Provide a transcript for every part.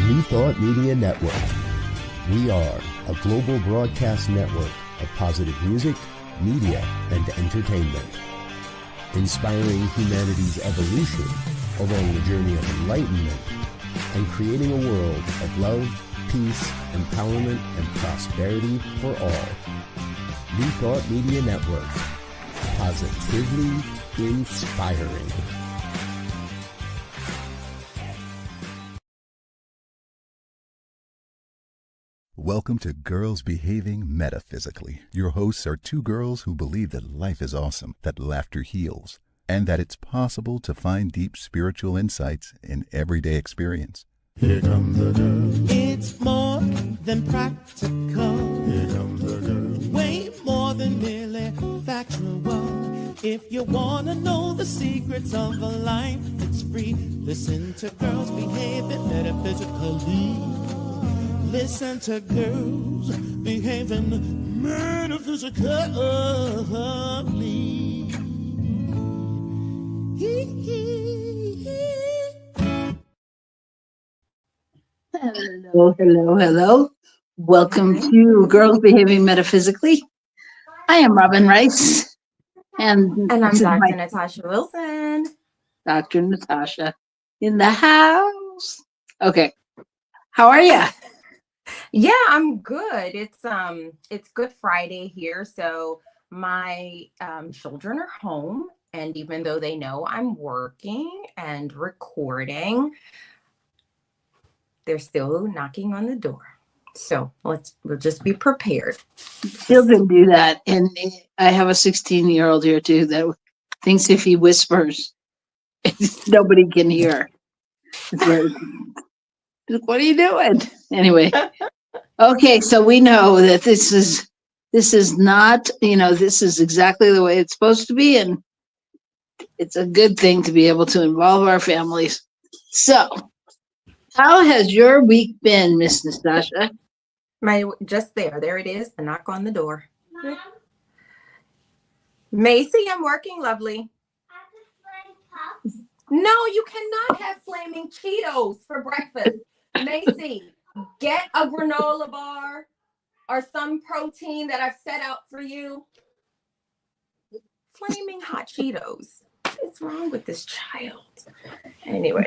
New Thought Media Network. We are a global broadcast network of positive music, media, and entertainment, inspiring humanity's evolution along the journey of enlightenment and creating a world of love, peace, empowerment, and prosperity for all. New Thought Media Network. Positively inspiring. Welcome to Girls Behaving Metaphysically. Your hosts are two girls who believe that life is awesome, that laughter heals, and that it's possible to find deep spiritual insights in everyday experience. Here come the girls. It's more than practical. Here come the girls. Way more than merely factual. If you wanna know the secrets of a life that's free, listen to Girls Behaving Metaphysically. Listen to Girls Behaving Metaphysically. Hello. Welcome to Girls Behaving Metaphysically. I am Robyn Rice. And I'm Dr. Natasha Wilson. Dr. Natasha in the house. Okay. How are you? Yeah, I'm good. It's Good Friday here, so my children are home, and even though they know I'm working and recording, they're still knocking on the door. So we'll just be prepared. Children do that, and I have a 16-year-old here too that thinks if he whispers, nobody can hear. It's like, what are you doing? Anyway. Okay, so we know that this is not, this is exactly the way it's supposed to be, and it's a good thing to be able to involve our families. So, how has your week been, Miss Natasha? There it is, the knock on the door. Macy, I'm working, lovely. No, you cannot have flaming Cheetos for breakfast. Macy, get a granola bar or some protein that I've set out for you. Flaming hot Cheetos. What is wrong with this child? Anyway.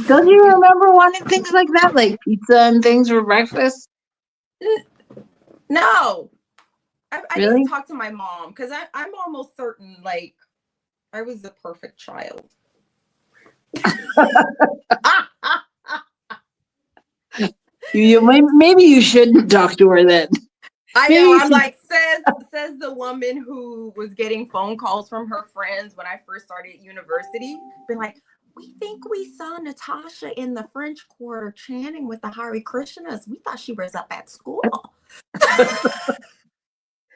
Don't you remember wanting things like that, like pizza and things for breakfast? No. I Really? need to talk to my mom because I'm almost certain, like, I was the perfect child. Maybe you shouldn't talk to her then. I know. I'm like, says the woman who was getting phone calls from her friends when I first started university. Been like, we think we saw Natasha in the French Quarter chanting with the Hare Krishnas. We thought she was up at school.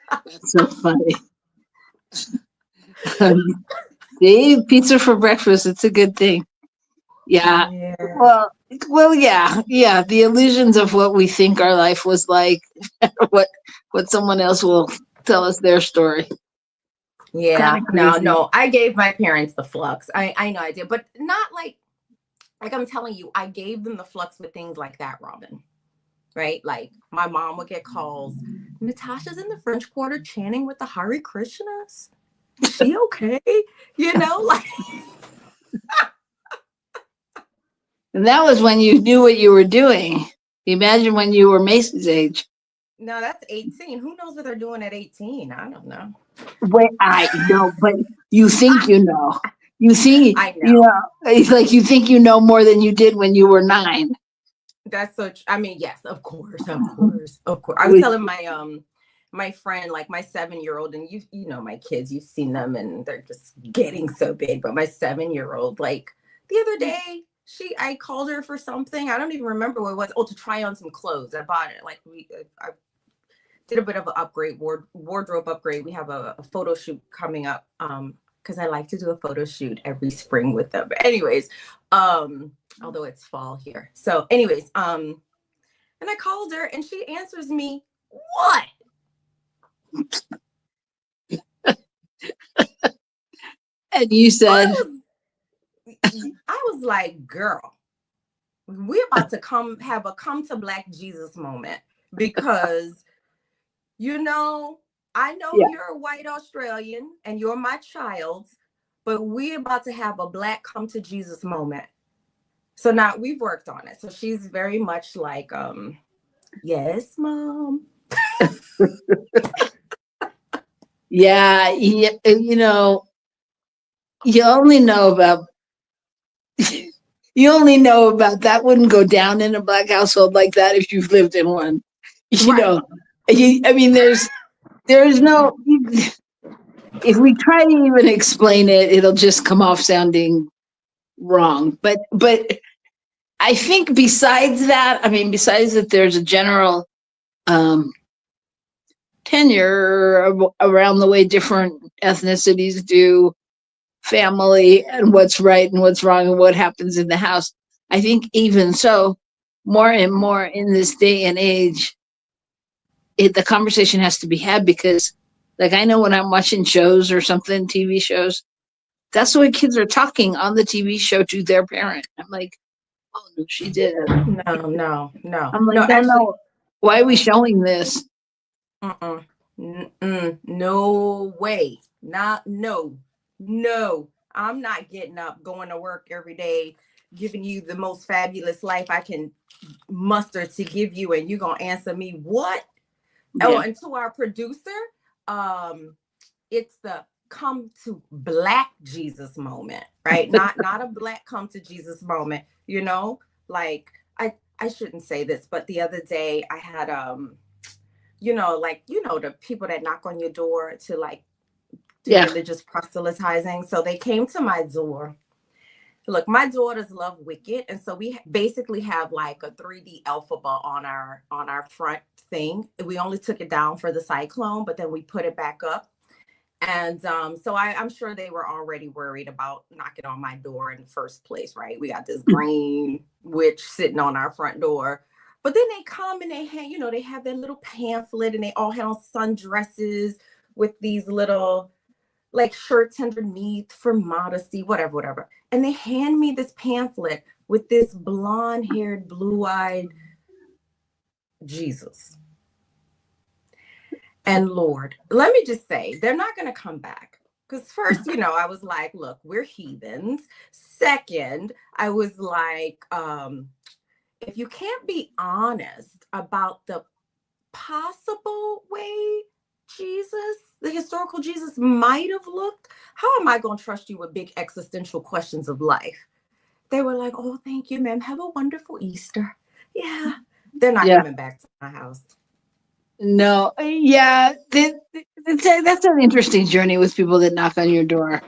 That's so funny. See, pizza for breakfast, it's a good thing. Yeah. Well, yeah. The illusions of what we think our life was like, what someone else will tell us their story. Yeah, no. I gave my parents the flux. I know I did, but not like I'm telling you, I gave them the flux with things like that, Robyn. Right? Like my mom would get calls. Natasha's in the French Quarter chanting with the Hare Krishnas. Is she okay? Like. And that was when you knew what you were doing. Imagine when you were Macy's age. No, that's 18. Who knows what they're doing at 18? I don't know. Wait, I know, but you think you know. You think, I know. It's like you think you know more than you did when you were 9. That's such. I mean, yes, of course. I was telling my friend, like my 7-year-old, and you know my kids, you've seen them, and they're just getting so big. But my 7-year-old, like the other day, I called her for something. I don't even remember what it was. Oh, to try on some clothes. I bought it. Like I did a bit of an upgrade, wardrobe upgrade. We have a photo shoot coming up. Because I like to do a photo shoot every spring with them. But anyways, although it's fall here. So anyways, and I called her and she answers me, what? And you said, I was like, girl, we're about to have a come to Black Jesus moment, because, you know, I know you're a white Australian and you're my child, but we're about to have a Black come to Jesus moment. So now we've worked on it. So she's very much like, yes, Mom. Yeah, you know, you only know about that wouldn't go down in a Black household like that if you've lived in one. You know, I mean, there's no, if we try to even explain it, it'll just come off sounding wrong. But I think besides that, there's a general tenure around the way different ethnicities do family and what's right and what's wrong and what happens in the house. I think even so, more and more in this day and age, the conversation has to be had, because like I know when I'm watching shows or something, TV shows, that's the way kids are talking on the TV show to their parent. I'm like, oh no, she did. No. I'm like, no. Why are we showing this? No way. No. I'm not getting up, going to work every day, giving you the most fabulous life I can muster to give you, and you're gonna answer me what? Yeah. Oh, and to our producer, it's the come to Black Jesus moment, right? not a Black come to Jesus moment, you know? Like I shouldn't say this, but the other day I had the people that knock on your door to like do religious proselytizing. So they came to my door. Look, my daughters love Wicked, and so we basically have like a 3D alphabet on our front thing. We only took it down for the cyclone, but then we put it back up. And so I'm sure they were already worried about knocking on my door in the first place, right? We got this green witch sitting on our front door. But then they come and they have their little pamphlet, and they all had on sundresses with these little like shirts underneath for modesty, whatever. And they hand me this pamphlet with this blonde-haired, blue-eyed Jesus. And Lord, let me just say, they're not going to come back. Because first, I was like, look, we're heathens. Second, I was like, if you can't be honest about the possible way the historical Jesus might have looked, how am I going to trust you with big existential questions of life? They were like, oh, thank you, ma'am. Have a wonderful Easter. Yeah. They're not coming back to my house. No. Yeah. That's an interesting journey with people that knock on your door.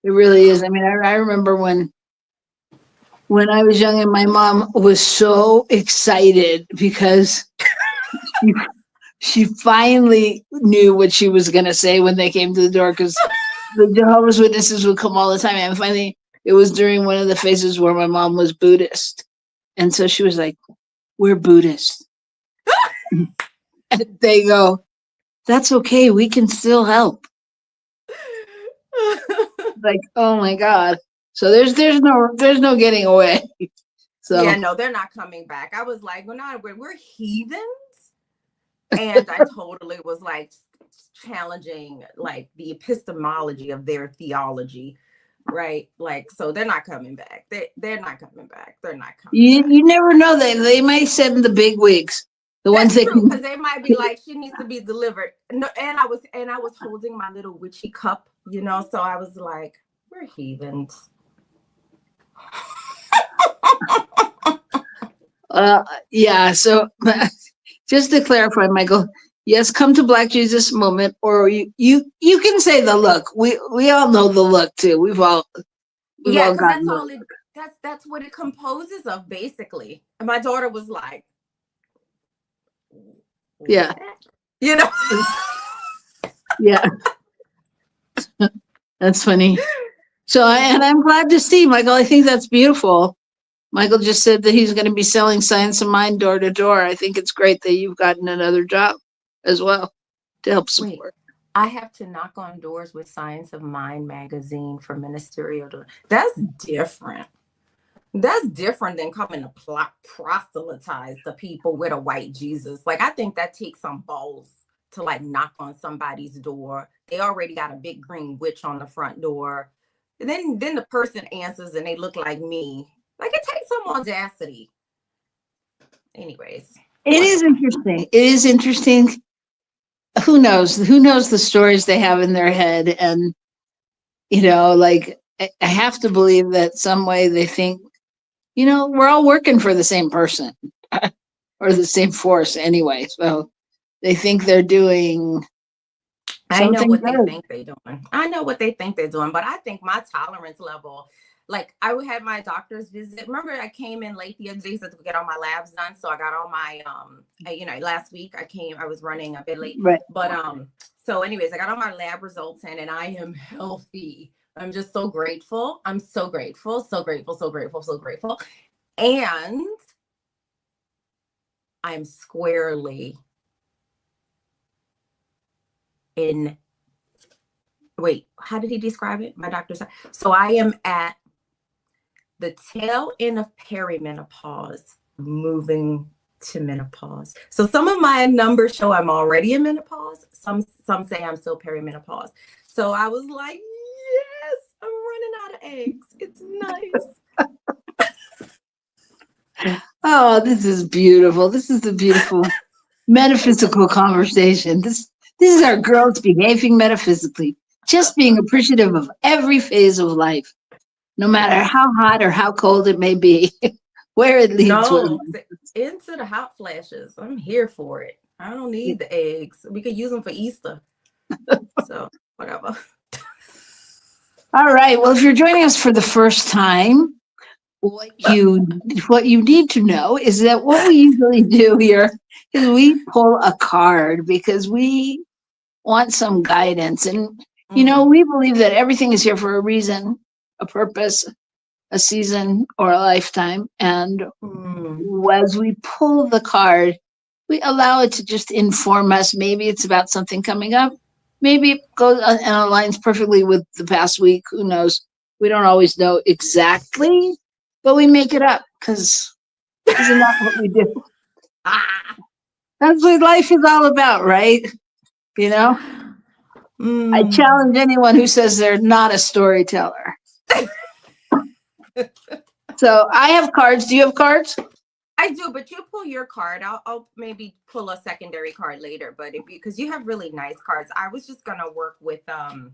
It really is. I mean, I remember when I was young and my mom was so excited because she finally knew what she was going to say when they came to the door, because the Jehovah's Witnesses would come all the time. And finally, it was during one of the phases where my mom was Buddhist. And so she was like, we're Buddhist. And they go, that's okay. We can still help. Like, oh my God. So there's no getting away. So yeah, no, they're not coming back. I was like, we're heathens. And I totally was like challenging like the epistemology of their theology, right? Like, so they're not coming back. They're not coming back. They're not coming back. You never know. They might send the big wigs. The That's ones true, because they might be like, she needs to be delivered. No, and I was holding my little witchy cup, so I was like, we're heathens. Yeah. So just to clarify, Michael, yes, come to Black Jesus moment, or you can say the look. We all know the look too. We've all gotten that's what it composes of, basically. And my daughter was like, yeah. Yeah. That's funny. So, and I'm glad to see, Michael. I think that's beautiful. Michael just said that he's going to be selling Science of Mind door to door. I think it's great that you've gotten another job as well to help support. Wait, I have to knock on doors with Science of Mind magazine for ministerial. That's different. That's different than coming to proselytize to people with a white Jesus. Like, I think that takes some balls to like knock on somebody's door. They already got a big green witch on the front door. And then the person answers and they look like me. Like, it takes some audacity. Anyways. It is interesting. It is interesting. Who knows? Who knows the stories they have in their head? And, you know, like, I have to believe that some way they think, you know, we're all working for the same person or the same force anyway. So they think they're doing I know something what good. they think they're doing. I know what they think they're doing, but I think my tolerance level, like I would have my doctor's visit. Remember, I came in late the other day to get all my labs done. So I got all my, you know, last week I was running a bit late, Right. But so anyways, I got all my lab results in and I am healthy. I'm just so grateful. I'm so grateful, so grateful, so grateful, so grateful. And I'm squarely in, wait, how did he describe it? My doctor said, so I am at the tail end of perimenopause, moving to menopause. So some of my numbers show I'm already in menopause. Some say I'm still perimenopause. So I was like, yes, I'm running out of eggs. It's nice. Oh, this is beautiful. This is a beautiful metaphysical conversation. This is our girls behaving metaphysically, just being appreciative of every phase of life, no matter how hot or how cold it may be, where it leads. No, into the hot flashes. I'm here for it. I don't need the eggs. We could use them for Easter. So whatever. All right. Well, if you're joining us for the first time, what you need to know is that what we usually do here is we pull a card because we want some guidance. And, you know, we believe that everything is here for a reason, a purpose, a season, or a lifetime. And as we pull the card, we allow it to just inform us. Maybe it's about something coming up. Maybe it goes and aligns perfectly with the past week. Who knows? We don't always know exactly, but we make it up because isn't that what we do? That's what life is all about, right? You know? I challenge anyone who says they're not a storyteller. So I have cards. Do you have cards? I do, but you pull your card. I'll maybe pull a secondary card later, but because you have really nice cards, I was just gonna work with the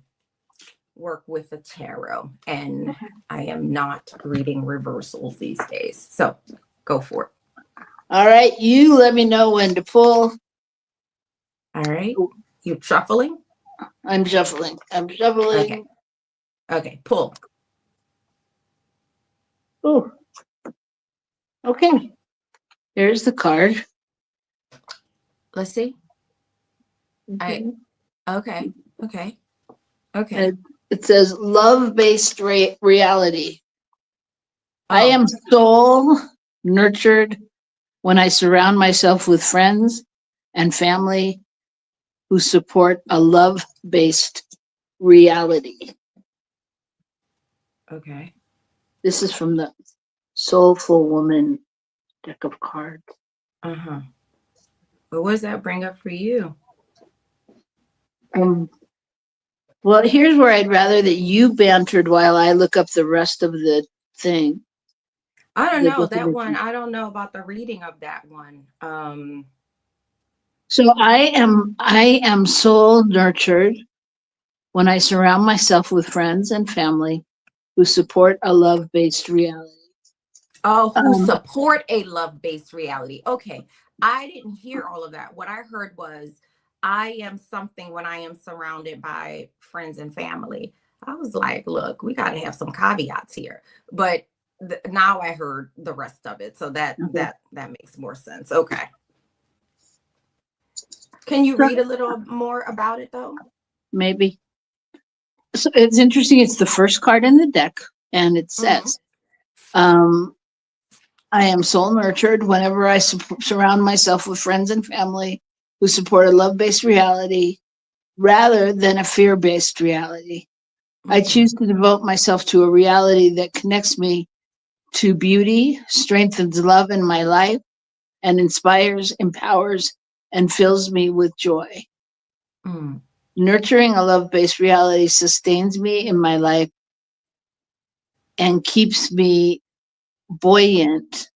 tarot, and I am not reading reversals these days. So go for it. All right, you let me know when to pull. All right, you shuffling? I'm shuffling. Okay, pull. Oh, okay. There's the card. Let's see. Okay. Okay. It says love-based reality. I am soul nurtured when I surround myself with friends and family who support a love-based reality. Okay. This is from the Soulful Woman deck of cards. Well, what does that bring up for you? Well, here's where I'd rather that you bantered while I look up the rest of the thing. I don't know that one. I don't know about the reading of that one. So I am soul nurtured when I surround myself with friends and family who support a love-based reality. Who support a love-based reality. Okay. I didn't hear all of that. What I heard was I am something when I am surrounded by friends and family. I was like, look, we got to have some caveats here. But now I heard the rest of it. So that makes more sense. Okay. Can you read a little more about it though? Maybe. So it's interesting. It's the first card in the deck, and it says, I am soul nurtured whenever I surround myself with friends and family who support a love-based reality rather than a fear-based reality. I choose to devote myself to a reality that connects me to beauty, strengthens love in my life, and inspires, empowers, and fills me with joy. Mm. Nurturing a love-based reality sustains me in my life and keeps me buoyant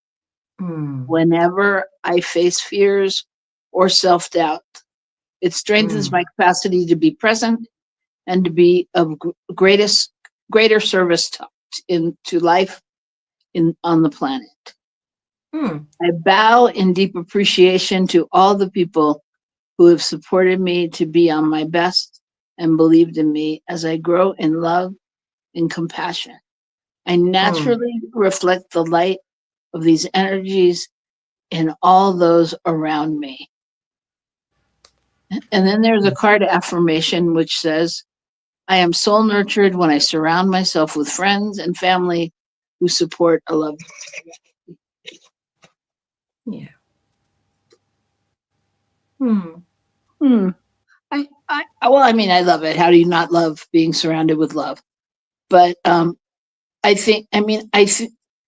whenever I face fears or self-doubt. It strengthens my capacity to be present and to be of greater service to life on the planet. I bow in deep appreciation to all the people who have supported me to be on my best and believed in me as I grow in love and compassion. I naturally reflect the light of these energies in all those around me. And then there's a card affirmation which says, I am soul nurtured when I surround myself with friends and family who support a love. Yeah. I mean, I love it. How do you not love being surrounded with love? But I think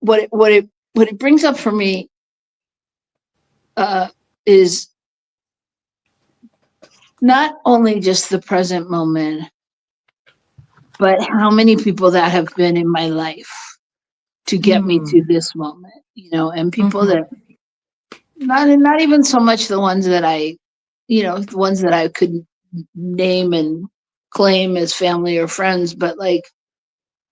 what it brings up for me is not only just the present moment, but how many people that have been in my life to get me to this moment, and people that not even so much the ones that the ones that I could name and claim as family or friends, but like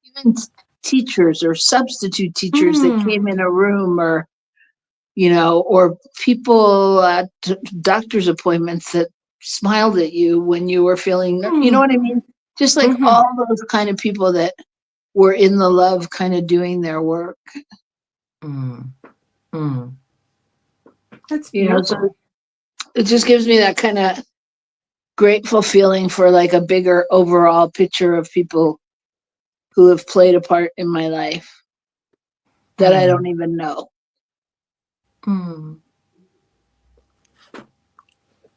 even teachers or substitute teachers that came in a room, or or people at doctor's appointments that smiled at you when you were feeling, you know what I mean? Just like all those kind of people that were in the love kind of doing their work. That's beautiful. So it just gives me that kind of grateful feeling for like a bigger overall picture of people who have played a part in my life that I don't even know.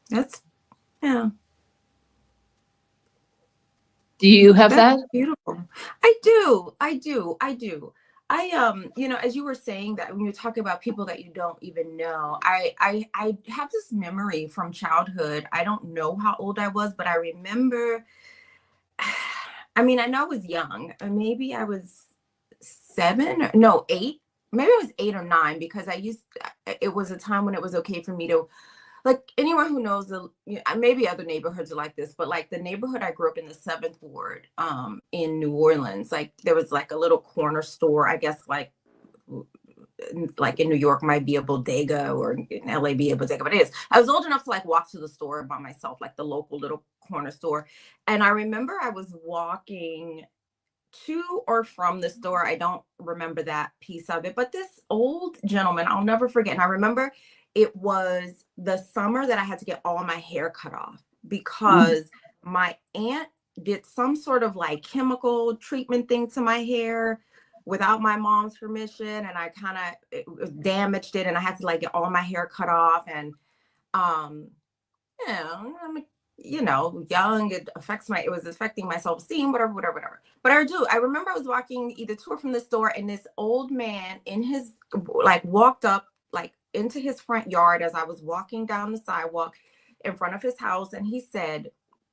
That's, yeah. Do you have that? Beautiful. I do. As you were saying that, when you talk about people that you don't even know, I have this memory from childhood. I don't know how old I was, but I remember, I mean, I know I was young. Maybe I was 8. Maybe I was 8 or 9, because it was a time when it was okay for me to, like, anyone who knows, maybe other neighborhoods are like this, but like the neighborhood I grew up in, the 7th Ward in New Orleans, like there was like a little corner store, I guess like in New York might be a bodega, or in LA be a bodega, but it is. I was old enough to like walk to the store by myself, like the local little corner store. And I remember I was walking to or from the store. I don't remember that piece of it, but this old gentleman, I'll never forget. And I remember it was the summer that I had to get all my hair cut off, because my aunt did some sort of like chemical treatment thing to my hair without my mom's permission, and I kind of damaged it, and I had to like get all my hair cut off. And I'm young, it was affecting my self-esteem, whatever. But I remember I was walking either to or from the store, and this old man walked up like into his front yard as I was walking down the sidewalk in front of his house. And he said,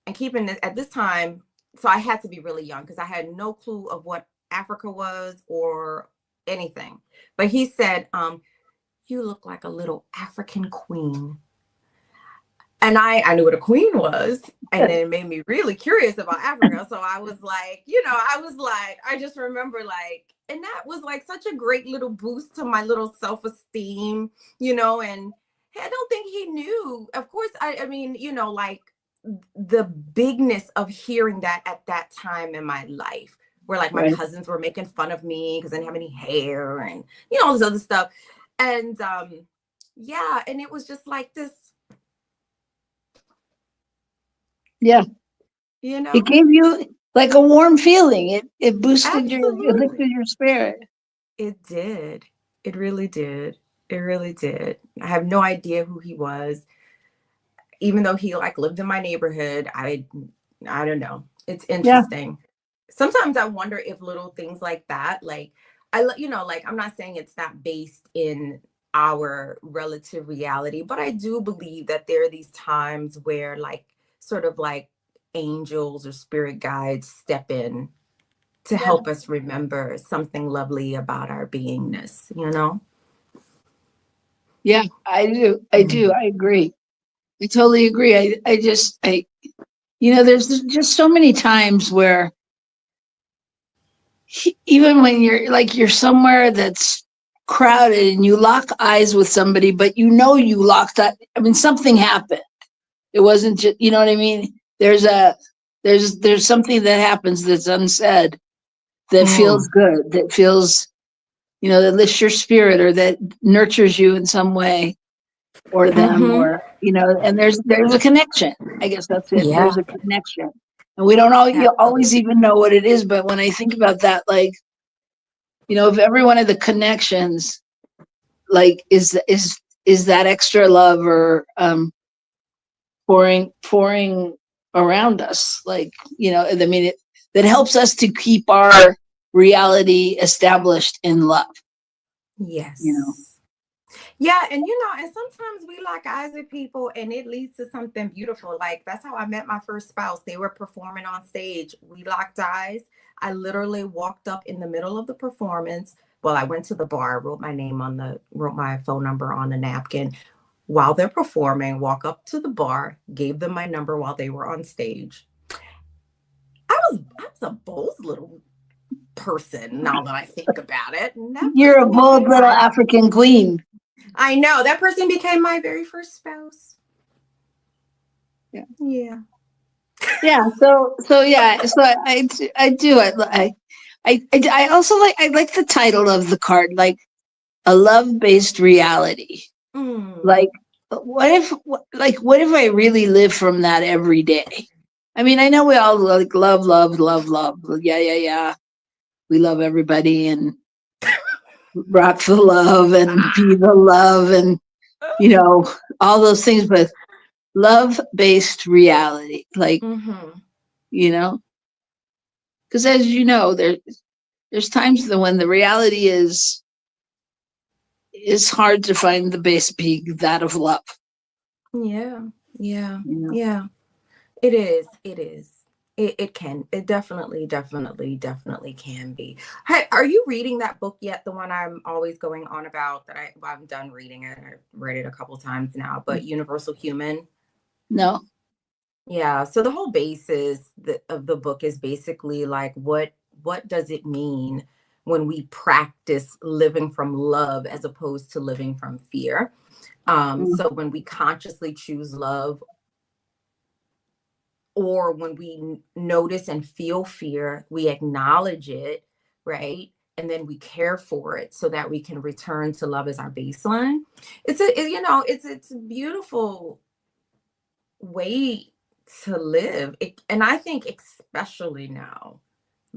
and keeping this at this time, so I had to be really young because I had no clue of what Africa was or anything. But he said, you look like a little African queen. And I knew what a queen was, and then it made me really curious about Africa. So I was like, I just remember and that was like such a great little boost to my little self-esteem, and I don't think he knew. Of course, I mean, like the bigness of hearing that at that time in my life, where like my cousins were making fun of me because I didn't have any hair, and all this other stuff. And and it was just like this. Yeah. It gave you like a warm feeling. It boosted it lifted your spirit. It did. It really did. It really did. I have no idea who he was. Even though he like lived in my neighborhood, I don't know. It's interesting. Yeah. Sometimes I wonder if little things like that, like like, I'm not saying it's not based in our relative reality, but I do believe that there are these times where, like, sort of like angels or spirit guides step in to Yeah. help us remember something lovely about our beingness, you know? Yeah, I do. I agree. I totally agree. There's just so many times where even when you're somewhere that's crowded and you lock eyes with somebody, but you locked up. I mean, something happened. It wasn't just, you know what I mean? There's something that happens that's unsaid that feels good, that feels, that lifts your spirit or that nurtures you in some way, or them, Mm-hmm. or, and there's a connection. I guess that's it. Yeah. There's a connection. And we don't you always even know what it is. But when I think about that, like, if every one of the connections, like, is that extra love or pouring around us, like, I mean, that helps us to keep our reality established in love. Yes. You know. Yeah, and and sometimes we lock eyes with people and it leads to something beautiful. Like, that's how I met my first spouse. They were performing on stage. We locked eyes. I literally walked up in the middle of the performance. Well, I went to the bar, wrote my phone number on a napkin while they're performing, walk up to the bar, gave them my number while they were on stage. I was a bold little person now that I think about it. And that You're a person bold became little African queen. I know, that person became my very first spouse. Yeah. Yeah. Yeah. So yeah. So I do. I also like the title of the card, like a love-based reality. Like, what if I really live from that every day? I mean, I know we all like love, love, love, love. Yeah, yeah, yeah. We love everybody and rock the love and be the love and, all those things, but love-based reality, like, because as you know, there's times when the reality is hard to find the base being that of love. Yeah. Yeah. You know? Yeah. It is. It is. It can. It definitely, definitely, definitely can be. Hey, are you reading that book yet? The one I'm always going on about that I'm done reading it. I've read it a couple times now, but Universal Human. No. Yeah. So the whole basis of the book is basically like, what does it mean when we practice living from love as opposed to living from fear? So when we consciously choose love, or when we notice and feel fear, we acknowledge it, right? And then we care for it so that we can return to love as our baseline. It's a beautiful way to live. And I think especially now,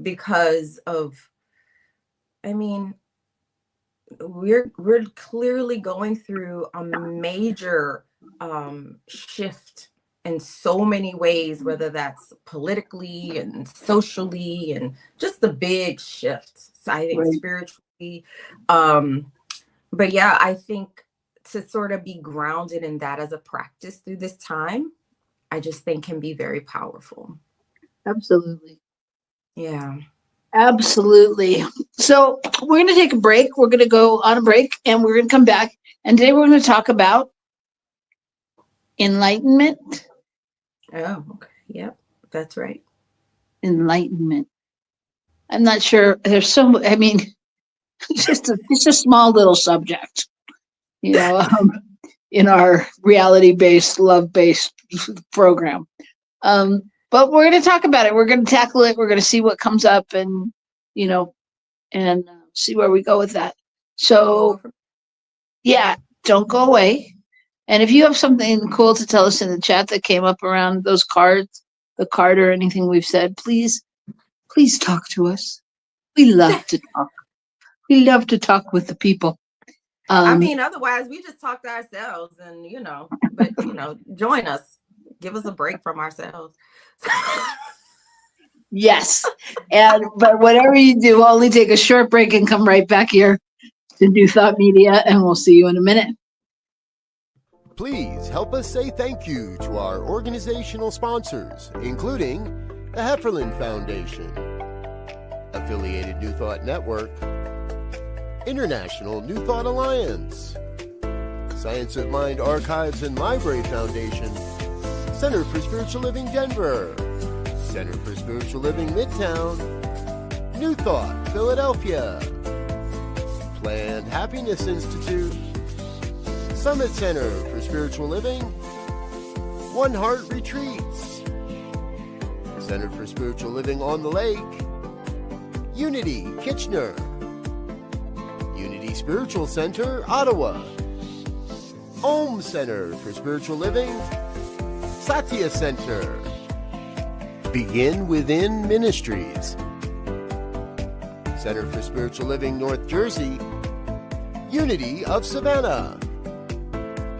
because of, I mean, we're clearly going through a major shift in so many ways, whether that's politically and socially and just the big shifts. So I think Right. spiritually. But yeah, I think to sort of be grounded in that as a practice through this time, I just think can be very powerful. Absolutely. Yeah. Absolutely. So we're going to take a break. We're going to go on a break and we're going to come back. And today we're going to talk about enlightenment. Oh, okay. Yep. That's right. Enlightenment. I'm not sure. There's I mean, it's a small little subject, in our reality-based, love-based program. But we're going to talk about it. We're going to tackle it. We're going to see what comes up and see where we go with that. So, yeah, don't go away. And if you have something cool to tell us in the chat that came up around those cards, the card or anything we've said, please talk to us. We love to talk. We love to talk with the people. I mean, otherwise we just talk to ourselves and, join us. Give us a break from ourselves. Yes. But whatever you do, only take a short break and come right back here to New Thought Media, and we'll see you in a minute. Please help us say thank you to our organizational sponsors, including the Hefferland Foundation, Affiliated New Thought Network, International New Thought Alliance, Science of Mind Archives and Library Foundation, Center for Spiritual Living Denver, Center for Spiritual Living Midtown, New Thought Philadelphia, Planned Happiness Institute, Summit Center for Spiritual Living, One Heart Retreats, Center for Spiritual Living on the Lake, Unity Kitchener, Unity Spiritual Center Ottawa, Om Center for Spiritual Living, Satya Center, Begin Within Ministries, Center for Spiritual Living North Jersey, Unity of Savannah,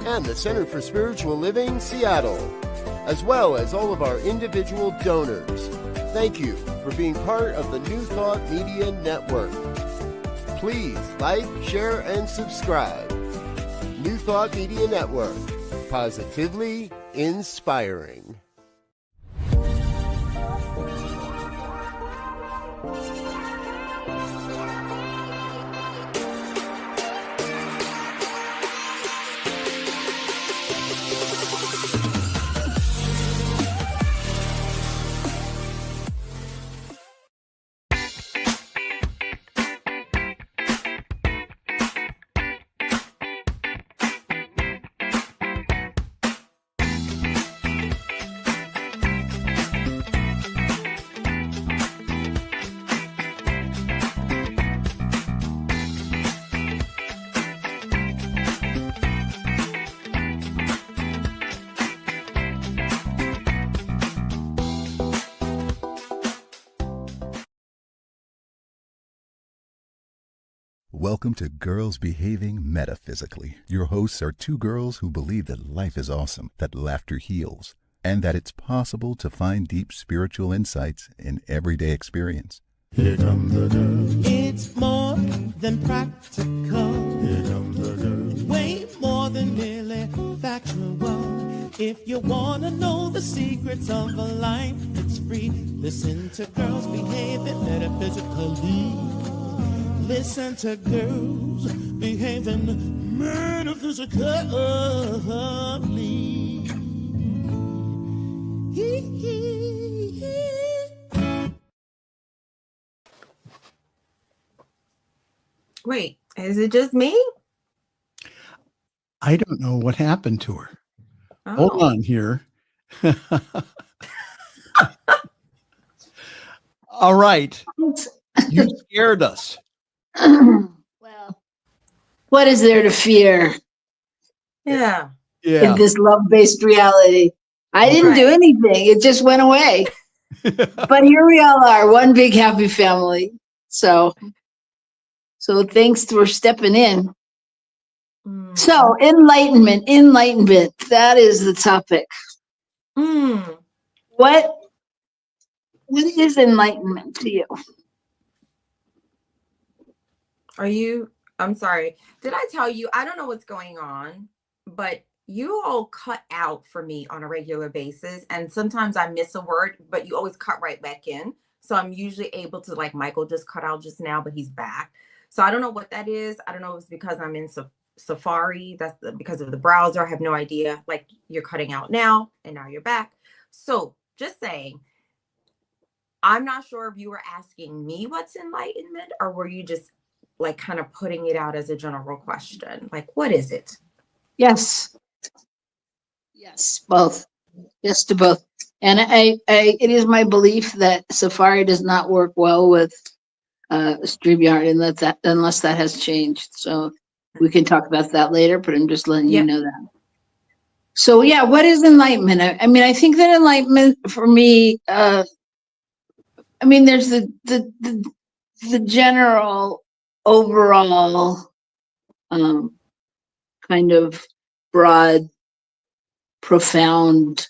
and the Center for Spiritual Living Seattle, as well as all of our individual donors. Thank you for being part of the New Thought Media Network. Please like, share, and subscribe. New Thought Media Network, positively inspiring. Welcome to Girls Behaving Metaphysically. Your hosts are two girls who believe that life is awesome, that laughter heals, and that it's possible to find deep spiritual insights in everyday experience. Here come the girls. It's more than practical. Here come the girls. Way more than merely factual. If you want to know the secrets of a life that's free, listen to Girls Behaving Metaphysically. Listen to Girls Behaving Metaphysically. Wait, is it just me? I don't know what happened to her. Oh. Hold on here. All right. You scared us. Well, what is there to fear Yeah. in this love-based reality? I didn't do anything. It just went away. But here we all are, one big happy family. So thanks for stepping in. So enlightenment, that is the topic. What is enlightenment to you? I'm sorry. Did I tell you, I don't know what's going on, but you all cut out for me on a regular basis. And sometimes I miss a word, but you always cut right back in. So I'm usually able to, like Michael just cut out just now, but he's back. So I don't know what that is. I don't know if it's because I'm in Safari. That's because of the browser. I have no idea. Like, you're cutting out now and now you're back. So just saying, I'm not sure if you were asking me what's enlightenment, or were you just like kind of putting it out as a general question? Like, what is it? Yes, both. Yes to both. And it is my belief that Safari does not work well with StreamYard, and unless that has changed. So we can talk about that later, but I'm just letting you know that. So yeah, what is enlightenment? I mean, I think that enlightenment for me, there's the general overall kind of broad, profound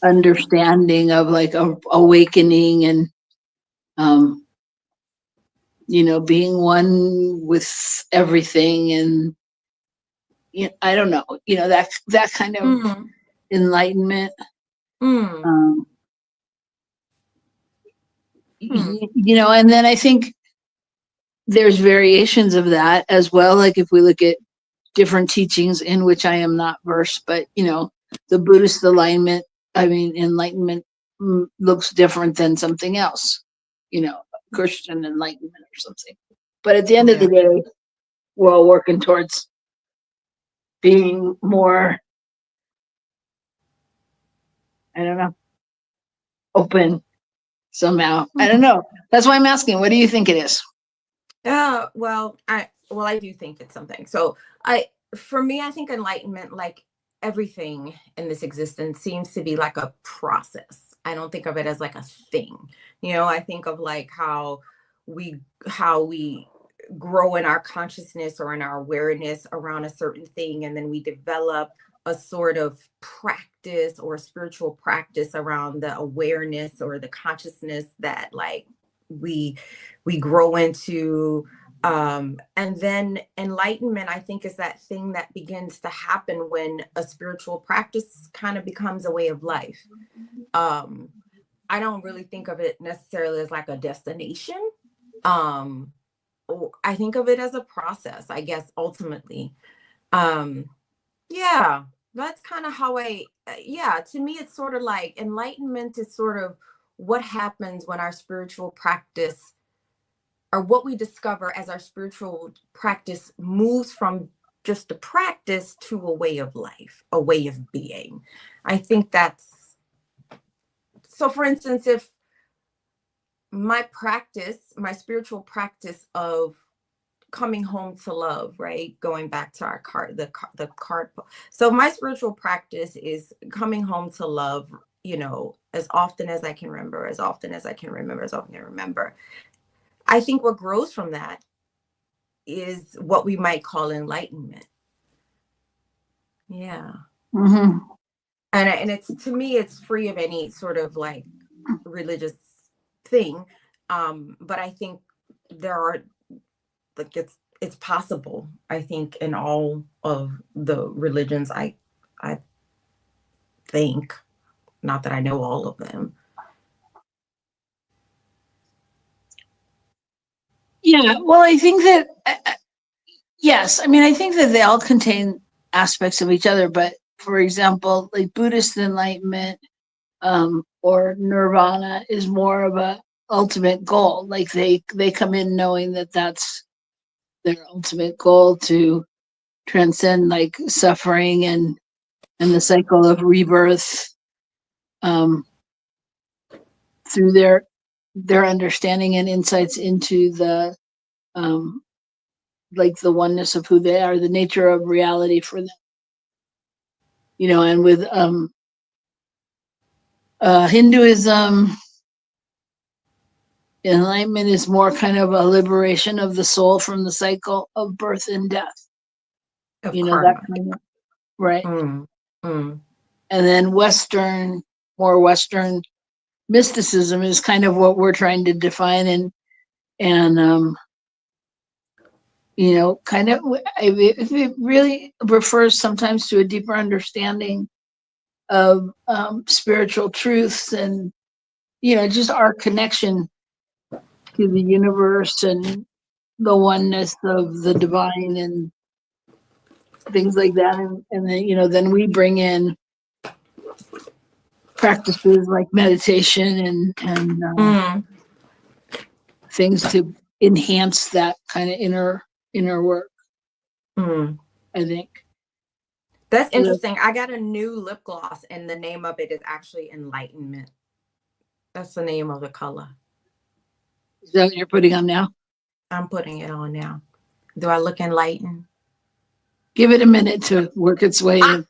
understanding of like awakening and being one with everything, and I don't know, that kind of enlightenment. Um, and then I think there's variations of that as well. Like if we look at different teachings in which I am not versed, but the Buddhist enlightenment looks different than something else, Christian enlightenment or something. But at the end of the day, we're all working towards being more, I don't know, open somehow. I don't know. That's why I'm asking. What do you think it is? Well, I do think it's something. So for me, I think enlightenment, like everything in this existence, seems to be like a process. I don't think of it as like a thing. I think of like how we grow in our consciousness or in our awareness around a certain thing, and then we develop a sort of practice or spiritual practice around the awareness or the consciousness that like we grow into. And then enlightenment, I think, is that thing that begins to happen when a spiritual practice kind of becomes a way of life. I don't really think of it necessarily as like a destination. I think of it as a process, I guess, ultimately. Yeah, that's kind of how to me, it's sort of like enlightenment is sort of what happens when our spiritual practice, or what we discover as our spiritual practice moves from just a practice to a way of life, a way of being. I think that's, so for instance, if my spiritual practice of coming home to love, right? Going back to our card, the card. So my spiritual practice is coming home to love, as often as I can remember, as often as I can remember. I think what grows from that is what we might call enlightenment. Yeah. Mm-hmm. And it's, to me, it's free of any sort of like religious thing. But I think there are, like, it's possible, I think, in all of the religions, I think, not that I know all of them. Yeah, well, I think that, yes, I mean, I think that they all contain aspects of each other, but for example, like Buddhist enlightenment or nirvana is more of a ultimate goal. Like they come in knowing that that's their ultimate goal, to transcend like suffering and the cycle of rebirth through their understanding and insights into the like the oneness of who they are, the nature of reality for them. And with Hinduism, enlightenment is more kind of a liberation of the soul from the cycle of birth and death. Of That karma. kind of, right. And then more Western mysticism is kind of what we're trying to define, and kind of, if it really refers sometimes to a deeper understanding of spiritual truths, and just our connection to the universe and the oneness of the divine and things like that. And then then we bring in practices like meditation and things to enhance that kind of inner work. I think that's interesting. I got a new lip gloss, and the name of it is actually Enlightenment. That's the name of the color. Is that what you're putting on now? I'm putting it on now. Do I look enlightened? Give it a minute to work its way in.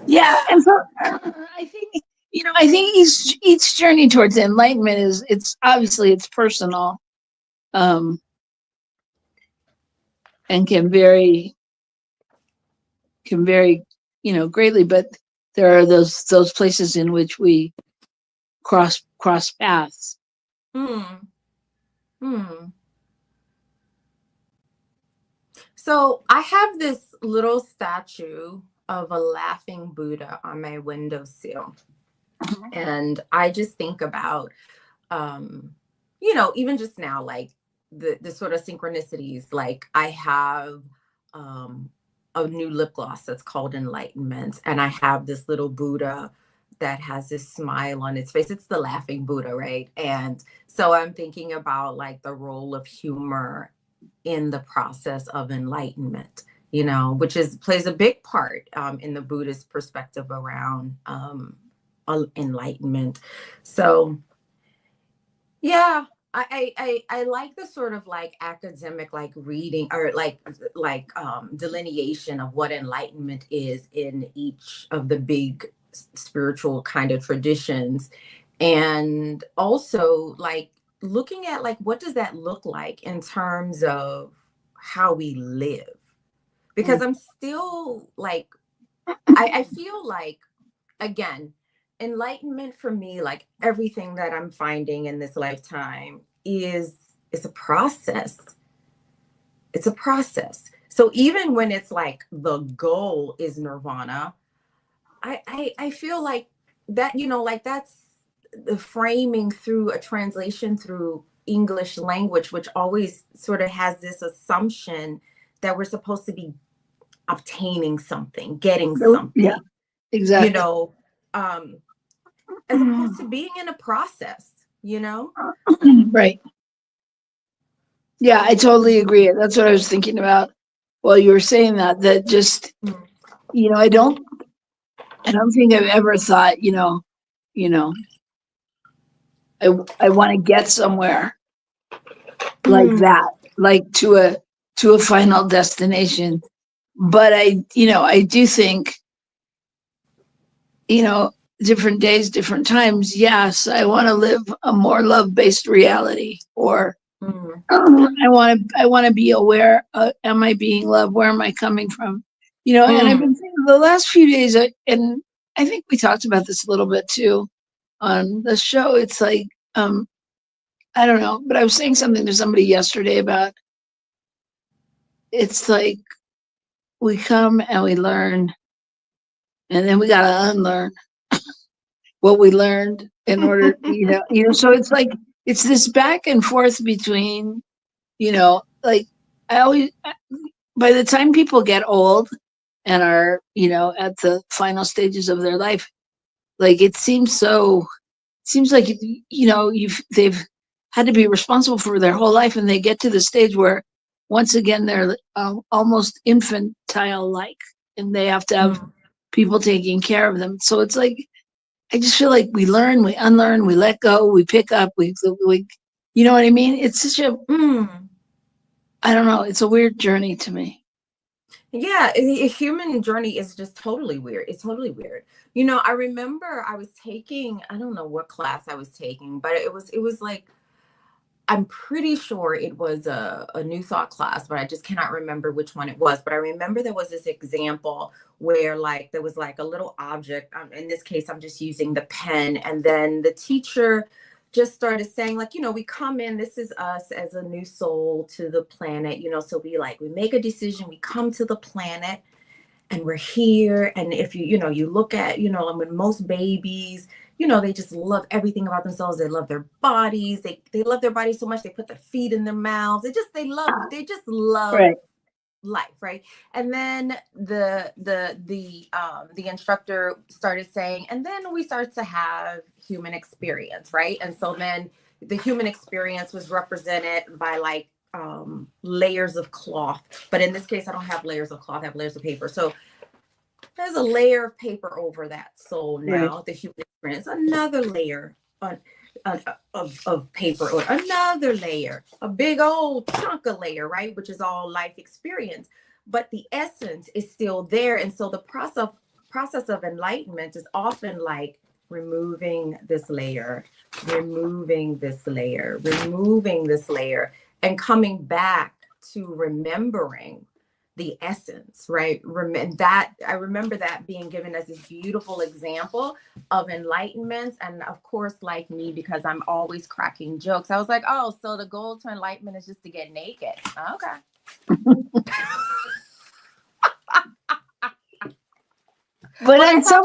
Yeah, and so I think each journey towards enlightenment it's obviously personal, and can vary greatly, but there are those places in which we cross paths. So I have this little statue of a laughing Buddha on my windowsill. And I just think about, even just now, like the sort of synchronicities, like I have a new lip gloss that's called Enlightenment. And I have this little Buddha that has this smile on its face. It's the laughing Buddha, right? And so I'm thinking about like the role of humor in the process of enlightenment, which plays a big part in the Buddhist perspective around enlightenment. So yeah, I like the sort of like academic like reading or like delineation of what enlightenment is in each of the big spiritual kind of traditions, and also like looking at like what does that look like in terms of how we live, because I'm still like I feel like, again, enlightenment for me, like everything that I'm finding in this lifetime is a process. It's a process. So even when it's like the goal is nirvana, I feel like that, like that's the framing through a translation through English language, which always sort of has this assumption that we're supposed to be obtaining something, getting something. Yeah, exactly. As opposed to being in a process, Right. Yeah, I totally agree. That's what I was thinking about while you were saying that just, I don't think I've ever thought, I want to get somewhere like that, like to a final destination. But I do think, different days, different times. Yes, I want to live a more love-based reality, or I want to be aware. Am I being loved? Where am I coming from? And I've been thinking the last few days, and I think we talked about this a little bit too on the show. It's like, I don't know, but I was saying something to somebody yesterday about, it's like we come and we learn, and then we got to unlearn what we learned in order, so it's like, it's this back and forth between, like I always, by the time people get old and are, at the final stages of their life, like it seems like, they've had to be responsible for their whole life, and they get to the stage where once again they're almost infantile like, and they have to have people taking care of them. So it's like, I just feel like we learn, we unlearn, we let go, we pick up, we you know what I mean? It's such a, I don't know, it's a weird journey to me. Yeah, a human journey is just totally weird. It's totally weird. I remember I was taking, I don't know what class I was taking, but it was like, I'm pretty sure it was a New Thought class, but I just cannot remember which one it was. But I remember there was this example where like there was like a little object. In this case, I'm just using the pen. And then the teacher just started saying like, we come in, this is us as a new soul to the planet, so we make a decision, we come to the planet and we're here. And if you look at, when most babies, they just love everything about themselves. They love their bodies. They love their bodies so much. They put their feet in their mouths. They just love Right. life. Right. And then the instructor started saying, and then we start to have human experience. Right. And so then the human experience was represented by like layers of cloth. But in this case, I don't have layers of cloth. I have layers of paper. So there's a layer of paper over that soul now, right. The human experience, another layer of paper, or another layer, a big old chunk of layer, right? Which is all life experience. But the essence is still there. And so the process of enlightenment is often like removing this layer, removing this layer, removing this layer, and coming back to remembering the essence, right? That I remember that being given as this beautiful example of enlightenment. And of course, like me, because I'm always cracking jokes, I was like, oh, so the goal to enlightenment is just to get naked. Okay. But in some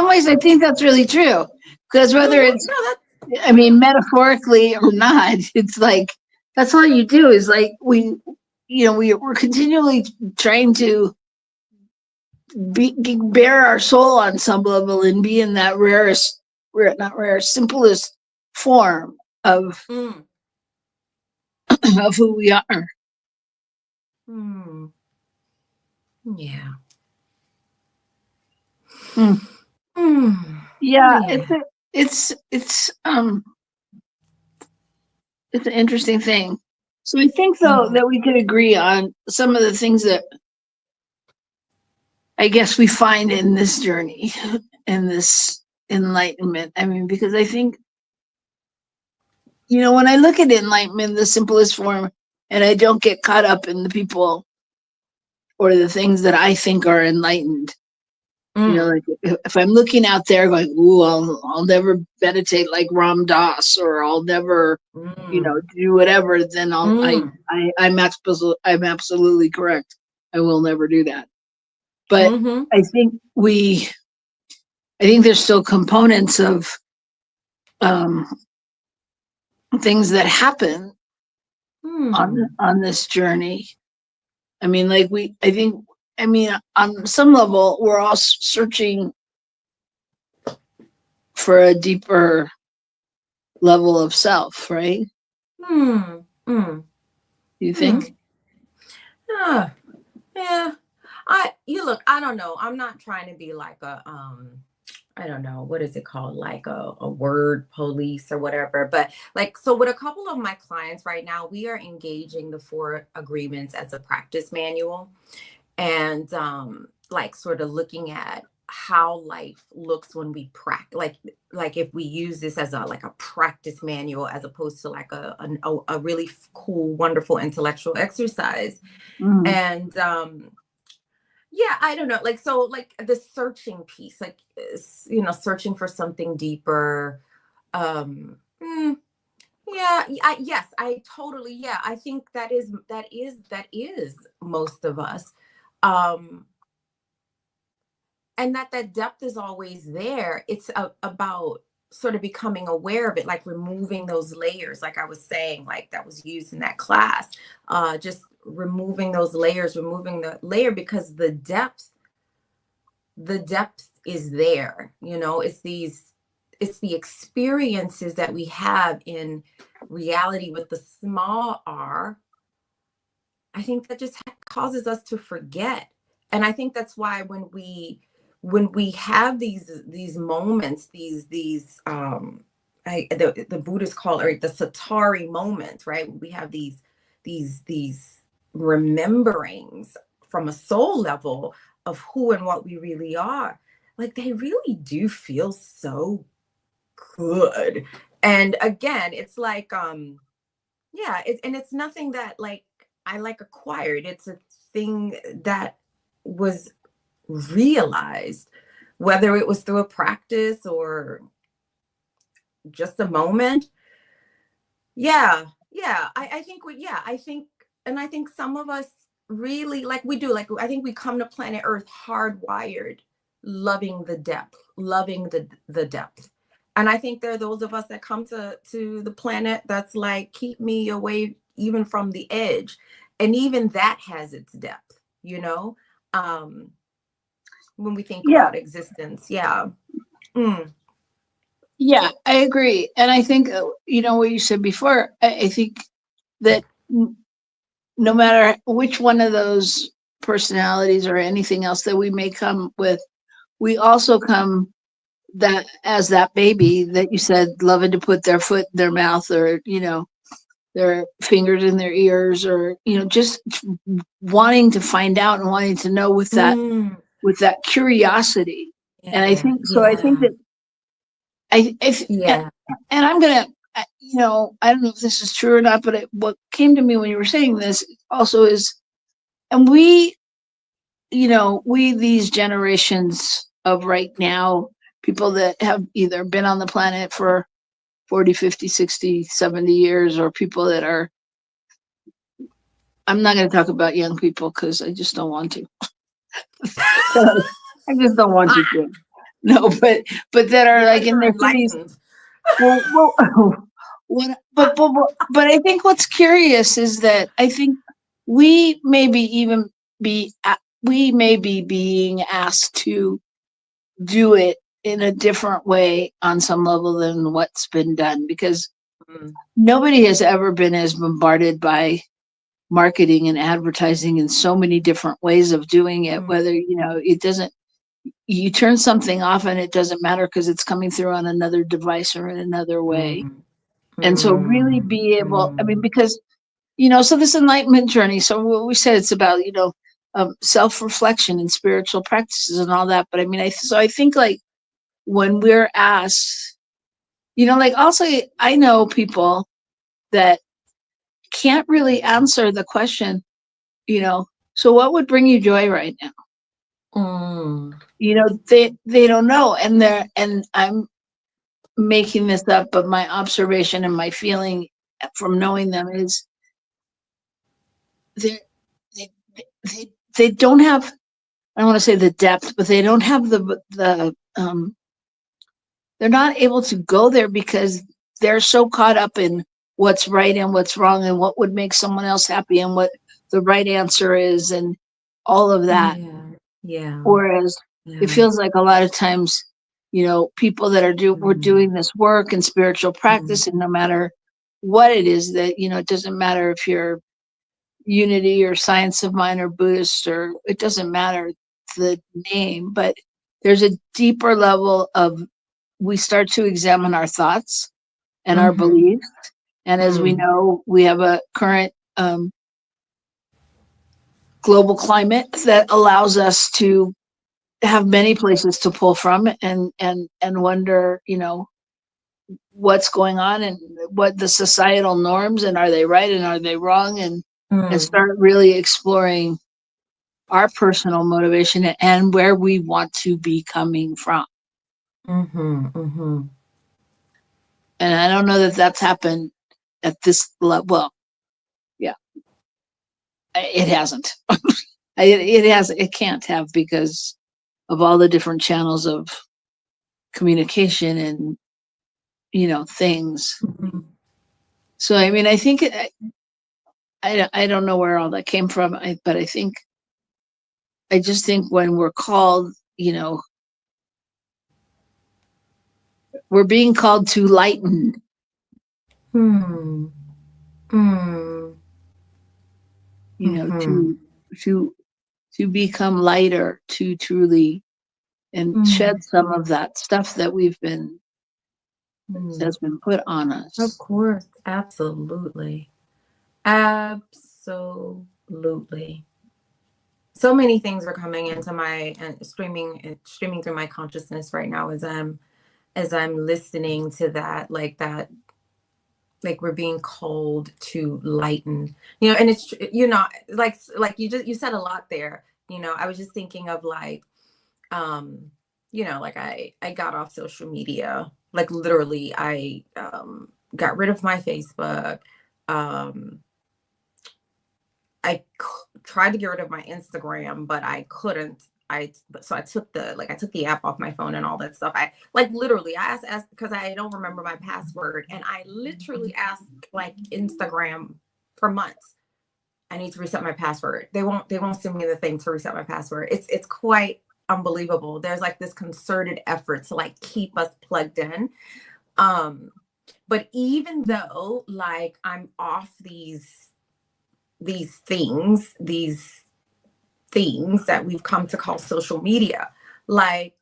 ways, I think that's really true. Because whether it's, I mean, metaphorically or not, it's like, that's all you do is like, we're continually trying to bear our soul on some level and be in that simplest form of of who we are. Yeah. Yeah, it's an interesting thing. So I think though that we could agree on some of the things that I guess we find in this journey, in this enlightenment. I mean, because I think, when I look at enlightenment, the simplest form, and I don't get caught up in the people or the things that I think are enlightened. Like if I'm looking out there going, ooh, I'll never meditate like Ram Dass, or I'll never, do whatever, then I'm absolutely correct. I will never do that. But I think there's still components of things that happen on this journey. I mean, like on some level, we're all searching for a deeper level of self, right? You think? Yeah. I don't know. I'm not trying to be like a, I don't know, what is it called? Like a word police or whatever. But like, so with a couple of my clients right now, we are engaging the 4 agreements as a practice manual, and like sort of looking at how life looks when we practice, like if we use this as a practice manual, as opposed to like a really cool, wonderful intellectual exercise. And yeah, I don't know, like, so like the searching piece, like, searching for something deeper. Yes, I totally, yeah, I think that is most of us. And that depth is always there. It's about sort of becoming aware of it, like removing those layers, like I was saying, like that was used in that class, just removing those layers, removing the layer, because the depth is there. It's the experiences that we have in reality with the small r, I think that just causes us to forget. And I think that's why when we have these moments, the Buddhists call it the Satari moment, right? We have these rememberings from a soul level of who and what we really are. Like, they really do feel so good. And again, it's like, it's nothing that like I acquired. It's a thing that was realized, whether it was through a practice or just a moment. I think some of us really, like, we do, like, I think we come to planet Earth hardwired, loving the depth, loving the depth. And I think there are those of us that come to the planet that's like, keep me away even from the edge. And even that has its depth, when we think about existence. Yeah, I agree. And I think, what you said before, I think that no matter which one of those personalities or anything else that we may come with, we also come that as that baby that you said, loving to put their foot in their mouth, or, their fingers in their ears, or, just wanting to find out and wanting to know with that curiosity. And I think, so I think that and I'm going to, I don't know if this is true or not, but what came to me when you were saying this also is, and we, we, these generations of right now, people that have either been on the planet for 40, 50, 60, 70 years, or people that are, I'm not going to talk about young people because I just don't want to. I just don't want you to. No, but that are like Because in you're their 30s. enlightened. Well, but I think what's curious is that I think we we may be being asked to do it in a different way on some level than what's been done, because nobody has ever been as bombarded by marketing and advertising in so many different ways of doing it, whether, it doesn't, you turn something off and it doesn't matter because it's coming through on another device or in another way. And so really be able, I mean, because, so this enlightenment journey, so what we said, it's about, self-reflection and spiritual practices and all that. But I mean, I think like when we're asked, like also I know people that can't really answer the question, so what would bring you joy right now? They don't know. And I'm making this up, but my observation and my feeling from knowing them is they don't have, I don't want to say the depth, but they don't have the they're not able to go there because they're so caught up in what's right and what's wrong and what would make someone else happy and what the right answer is and all of that. Yeah. Whereas it feels like a lot of times, people that are we're doing this work and spiritual practice, and no matter what it is that, it doesn't matter if you're Unity or Science of Mind or Buddhist, or it doesn't matter the name, but there's a deeper level of, we start to examine our thoughts and our beliefs. And as we know, we have a current global climate that allows us to have many places to pull from and wonder, what's going on and what the societal norms, and are they right and are they wrong, and start really exploring our personal motivation and where we want to be coming from. And I don't know that that's happened at this level. Well, yeah, it hasn't. It can't have, because of all the different channels of communication and, things. So, I mean, I think I don't know where all that came from, but I just think when we're called, we're being called to lighten. To become lighter, to truly, and shed some of that stuff that that's been put on us. Of course, absolutely. So many things are coming into my streaming through my consciousness right now as I'm listening to that, like we're being called to lighten, and it's, like you said a lot there. I was just thinking of like, like I got off social media, like literally I got rid of my Facebook. I tried to get rid of my Instagram, but I couldn't. So I took the app off my phone and all that stuff. I literally asked because I don't remember my password, and I literally asked like Instagram for months. I need to reset my password. They won't send me the thing to reset my password. It's quite unbelievable. There's like this concerted effort to like keep us plugged in. But even though like I'm off these things that we've come to call social media, like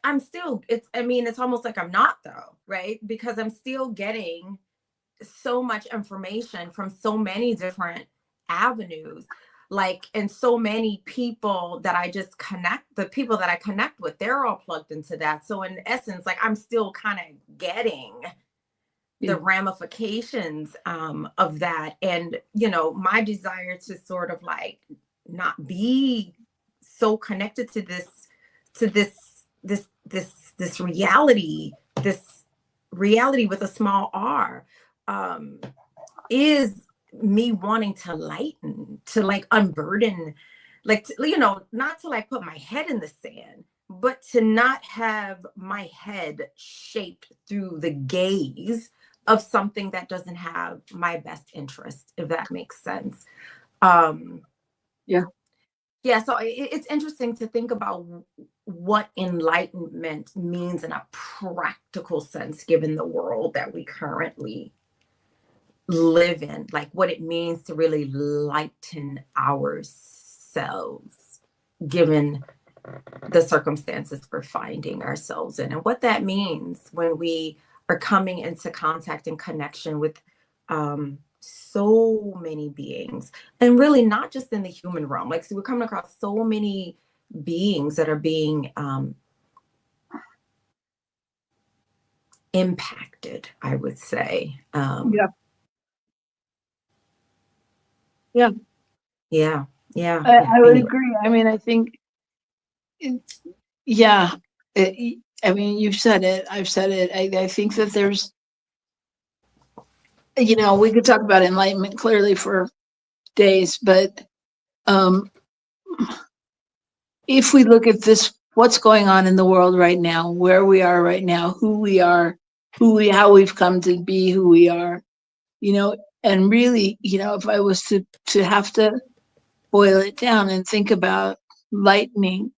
I'm still, it's almost like I'm not though, right? Because I'm still getting so much information from so many different avenues, like, and so many people that I just the people that I connect with, they're all plugged into that. So in essence, like I'm still kind of getting the ramifications of that. And, my desire to sort of like not be so connected to this reality, this reality with a small r, is me wanting to lighten, to like unburden, like not to like put my head in the sand, but to not have my head shaped through the gaze of something that doesn't have my best interest, if that makes sense. Yeah. So it's interesting to think about what enlightenment means in a practical sense, given the world that we currently live in, like what it means to really lighten ourselves, given the circumstances we're finding ourselves in, and what that means when we are coming into contact and connection with so many beings, and really not just in the human realm. Like, so we're coming across so many beings that are being impacted, I would say. Yeah. I would agree. I mean, I think, I mean, you've said it, I've said it. I think that there's, we could talk about enlightenment clearly for days, but if we look at this, what's going on in the world right now, where we are right now, who we are, how we've come to be who we are, and really, if I was to have to boil it down and think about lightening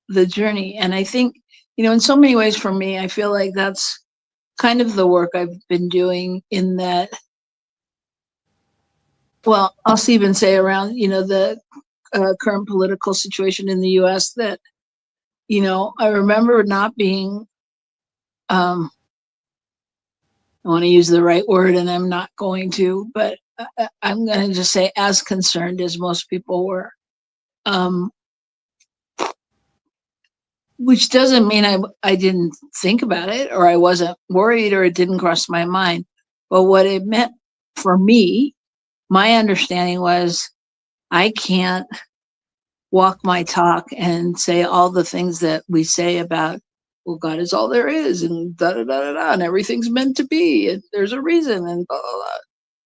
the journey. And I think, in so many ways for me, I feel like that's kind of the work I've been doing, in that, well, I'll even say around, the current political situation in the US, that, I remember not being, I want to use the right word and I'm not going to, but I'm going to just say as concerned as most people were. Which doesn't mean I didn't think about it, or I wasn't worried, or it didn't cross my mind. But what it meant for me, my understanding was, I can't walk my talk and say all the things that we say about, well, God is all there is, and da da da da da, and everything's meant to be, and there's a reason, and blah blah blah.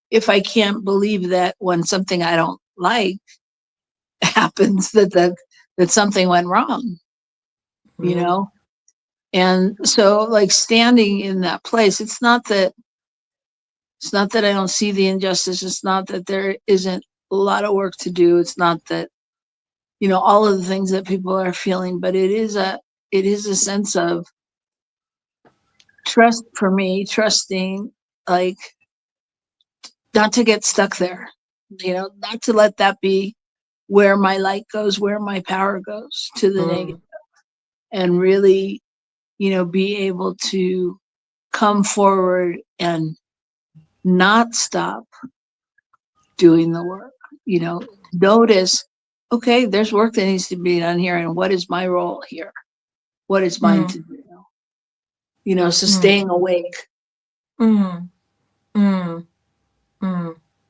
If I can't believe that when something I don't like happens, that something went wrong, And so, like, standing in that place, it's not that I don't see the injustice. It's not that there isn't a lot of work to do. It's not that, all of the things that people are feeling, but it is a sense of trust for me, trusting, like, not to get stuck there, not to let that be where my light goes, where my power goes to the negative, and really, be able to come forward and not stop doing the work, notice, okay, there's work that needs to be done here, and what is my role here? What is mine to do? So staying awake,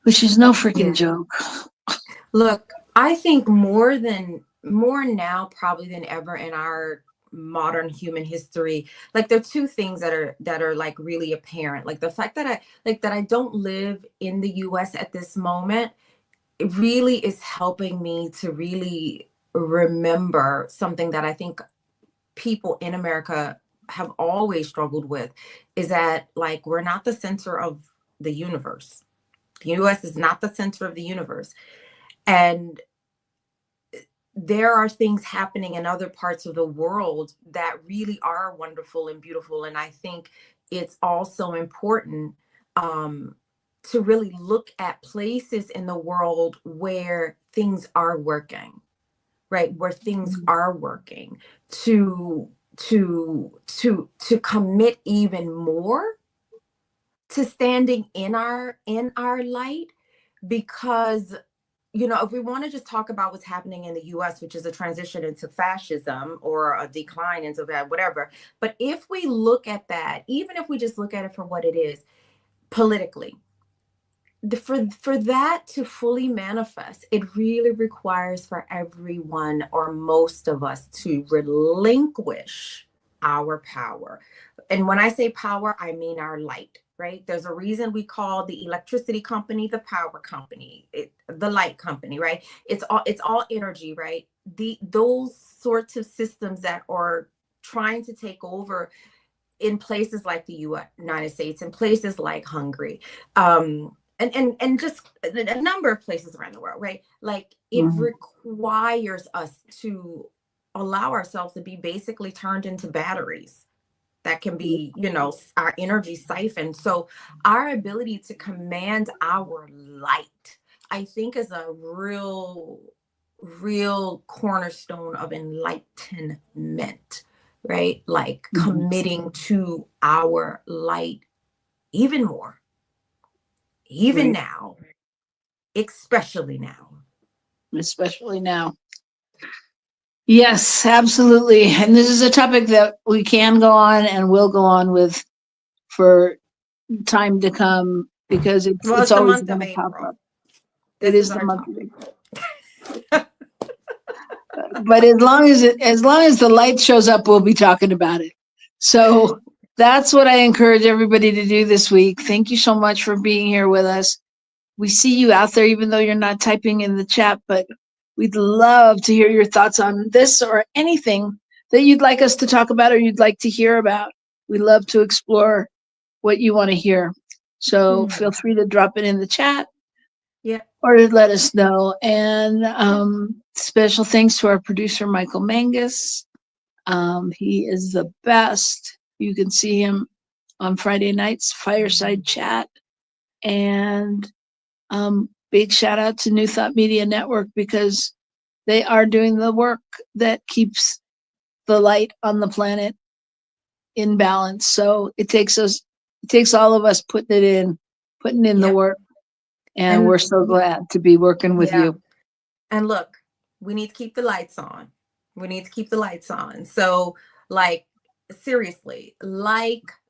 which is no freaking joke. Look, I think more now probably than ever in our modern human history, like, there are two things that are like really apparent. Like, the fact that I don't live in the US at this moment, it really is helping me to really remember something that I think people in America have always struggled with, is that, like, we're not the center of the universe. The US is not the center of the universe. And there are things happening in other parts of the world that really are wonderful and beautiful. And I think it's also important to really look at places in the world where things are working, right? Where things are working, to commit even more to standing in our light. Because, if we want to just talk about what's happening in the US, which is a transition into fascism or a decline into that, whatever. But if we look at that, even if we just look at it for what it is politically, for that to fully manifest, it really requires for everyone or most of us to relinquish our power. And when I say power, I mean our light, right? There's a reason we call the electricity company the power company, the light company, right? It's all energy, right? Those sorts of systems that are trying to take over in places like the United States, in places like Hungary, and just a number of places around the world, right? Like it requires us to allow ourselves to be basically turned into batteries that can be, our energy siphoned. So our ability to command our light, I think, is a real cornerstone of enlightenment, right? Like committing to our light even more, even now, especially now. Especially now. Yes, absolutely. And this is a topic that we can go on and will go on with for time to come, because it's the always month of going to pop April. up. It is the month of April. But as long as the light shows up, we'll be talking about it. So that's what I encourage everybody to do this week. Thank you so much for being here with us. We see you out there, even though you're not typing in the chat, but we'd love to hear your thoughts on this or anything that you'd like us to talk about or you'd like to hear about. We love to explore what you want to hear. So feel free to drop it in the chat. Yeah. Or to let us know. And special thanks to our producer, Michael Mangus. He is the best. You can see him on Friday nights, Fireside Chat. And big shout out to New Thought Media Network, because they are doing the work that keeps the light on the planet in balance. So it takes all of us putting in the work. And we're so glad to be working with you. And look, we need to keep the lights on. We need to keep the lights on. So, like, seriously,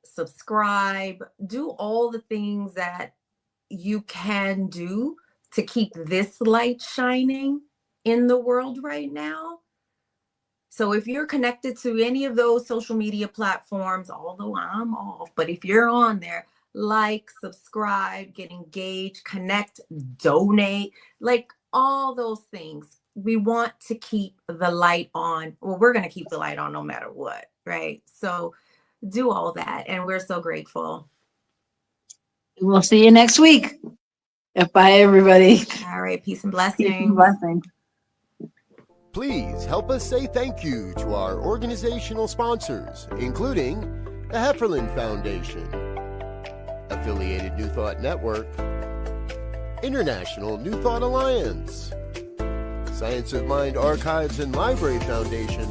subscribe, do all the things that you can do to keep this light shining in the world right now. So if you're connected to any of those social media platforms, although I'm off, but if you're on there, like, subscribe, get engaged, connect, donate, like all those things. We want to keep the light on. Well, we're going to keep the light on no matter what, right? So do all that. And we're so grateful. We'll see you next week. Bye, everybody. All right. Peace and blessings. Peace and blessings. Please help us say thank you to our organizational sponsors, including the Hefferland Foundation, Affiliated New Thought Network, International New Thought Alliance, Science of Mind Archives and Library Foundation,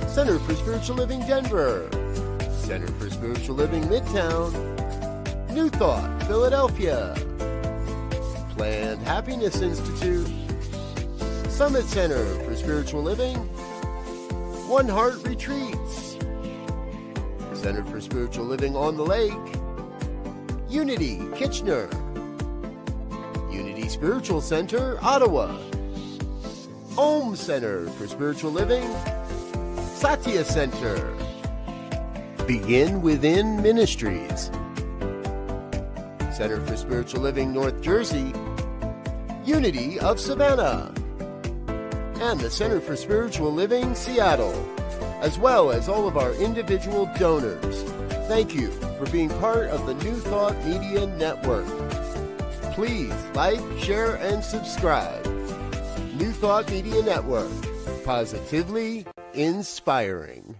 Center for Spiritual Living Denver, Center for Spiritual Living Midtown, New Thought Philadelphia, Planned Happiness Institute, Summit Center for Spiritual Living, One Heart Retreats, Center for Spiritual Living on the Lake, Unity Kitchener, Unity Spiritual Center Ottawa, Om Center for Spiritual Living, Satya Center, Begin Within Ministries, Center for Spiritual Living North Jersey, Unity of Savannah, and the Center for Spiritual Living Seattle, as well as all of our individual donors. Thank you for being part of the New Thought Media Network. Please like, share, and subscribe. New Thought Media Network, positively inspiring.